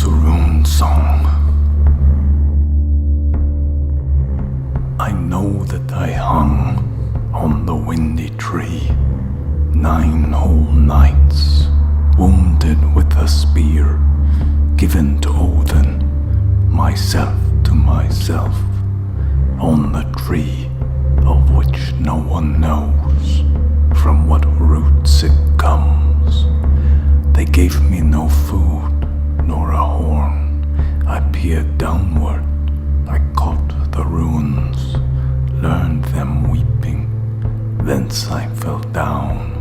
Óðins Rune Song. I know that I hung on the windy tree 9 whole nights, wounded with a spear given to Odin, myself to myself, on the tree of which no one knows from what roots it comes. They gave me no food nor a horn. I peered downward, I caught the runes, learned them weeping, thence I fell down.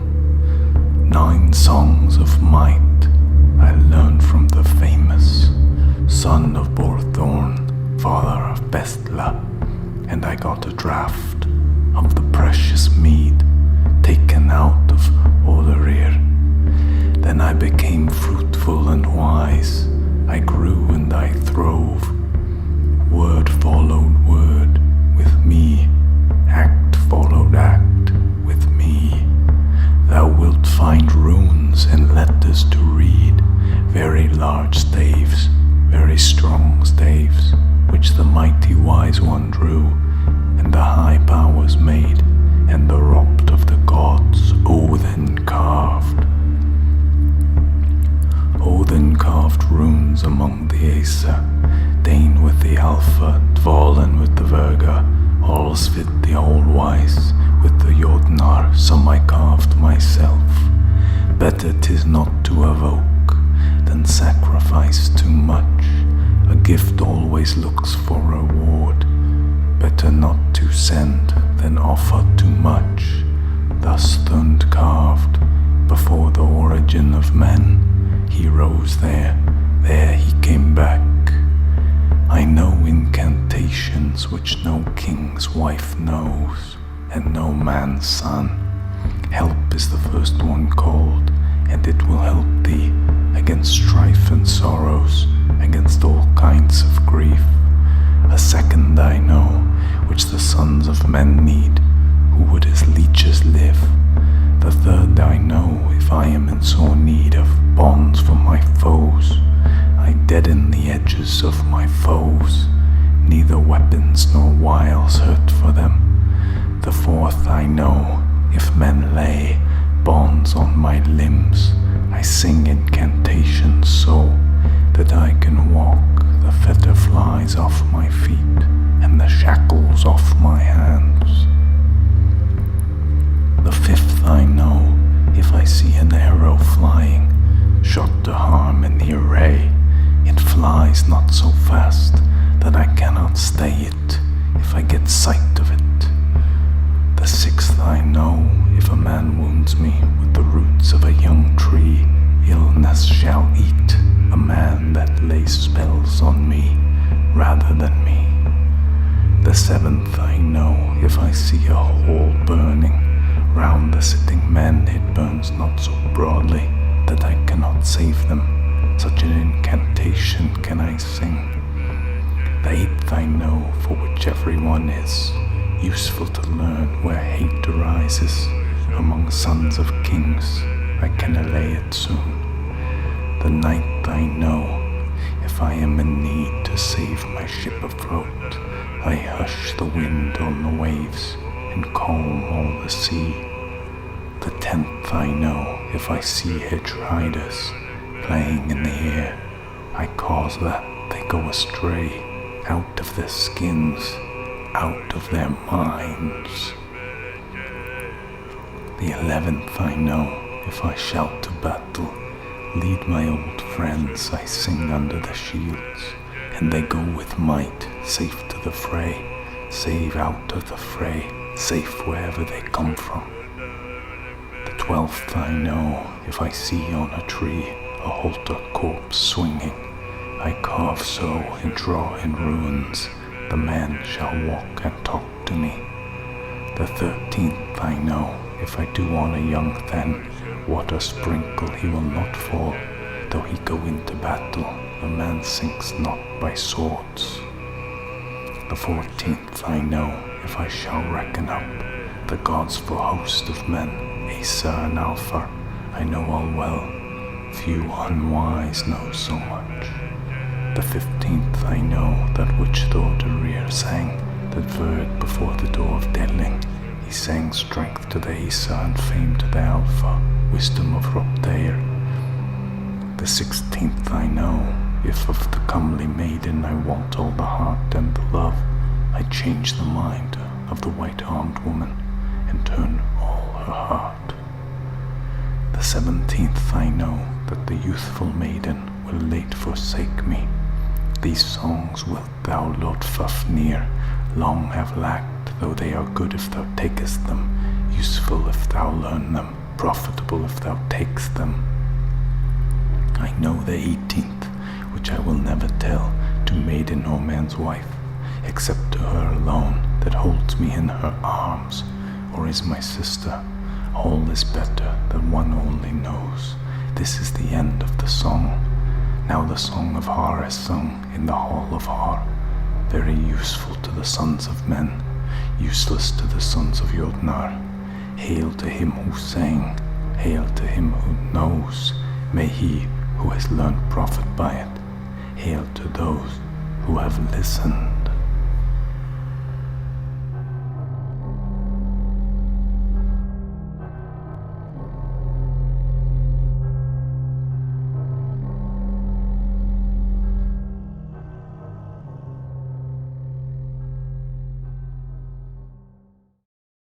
9 songs of might I learned from the famous son of Borthorn, father of Bestla, and I got a draught of the precious mead taken out of Óðirir. Then I became fruitful and wise, I grew and I throve. Word followed word with me, act followed act with me. Thou wilt find runes and letters to read, very large staves, very strong staves, which the mighty wise one drew, and the high powers made, and the robbed of the gods Odin carved. Odin carved runes among the Acer, Dane with the Alpha, Dvalin with the Virga, Allsvit the All-Wise with the Jotnar, some I carved myself. Better 'tis not to evoke than sacrifice too much. A gift always looks for reward. Better not to send than offer too much. Thus Thund carved before the origin of men. He rose there he came back. I know incantations which no king's wife knows, and no man's son. Help is the first one called, and it will help thee against strife and sorrows, against all kinds of grief. A second I know, which the sons of men need, who would as leeches live. The third I know, if I am in sore need of bonds for my foes, I deaden the edges of my foes, neither weapons nor wiles hurt for them. The fourth I know, if men lay bonds on my limbs, I sing incantations so that I can walk the fetter flies off my feet and the shackles off my hands. The fifth I know, if I see an arrow flying, shot to harm in the array, it flies not so fast that I cannot stay it if I get sight of it. The sixth I know, if a man wounds me with the roots of a young tree, illness shall eat a man that lays spells on me rather than me. The seventh I know, if I see a hole burning round the sitting men, it burns not so broadly that I cannot save them. Such an incantation can I sing. The eighth I know, for which everyone is useful to learn, where hate arises among sons of kings, I can allay it soon. The ninth I know, if I am in need to save my ship afloat, I hush the wind on the waves and calm all the sea. The 10th I know, if I see hedge riders playing in the air, I cause that they go astray, out of their skins, out of their minds. The 11th I know, if I shout to battle, lead my old friends, I sing under the shields, and they go with might, safe to the fray, save out of the fray, safe wherever they come from. The 12th I know, if I see on a tree a halter corpse swinging, I carve so and draw in runes, the man shall walk and talk to me. The 13th I know, if I do on a young then water sprinkle, he will not fall, though he go into battle, the man sinks not by swords. The 14th I know, if I shall reckon up the gods for host of men, Acer and Alpha, I know all well, few unwise know so much. The 15th I know that which Thor the rear sang, that Verg before the door of Delling. He sang strength to the Aesir and fame to the Alpha, wisdom of Hrobdeir. The 16th I know, if of the comely maiden I want all the heart and the love, I change the mind of the white-armed woman and turn all her heart. The 17th I know that the youthful maiden will late forsake me. These songs wilt thou, Lord Fafnir, long have lacked, though they are good if thou takest them, useful if thou learn them, profitable if thou takest them. I know the 18th, which I will never tell to maiden or man's wife, except to her alone that holds me in her arms, or is my sister. All is better that one only knows. This is the end of the song. Now the song of Har is sung in the hall of Har, very useful to the sons of men, useless to the sons of Jotnar. Hail to him who sang, hail to him who knows, may he who has learned profit by it. Hail to those who have listened.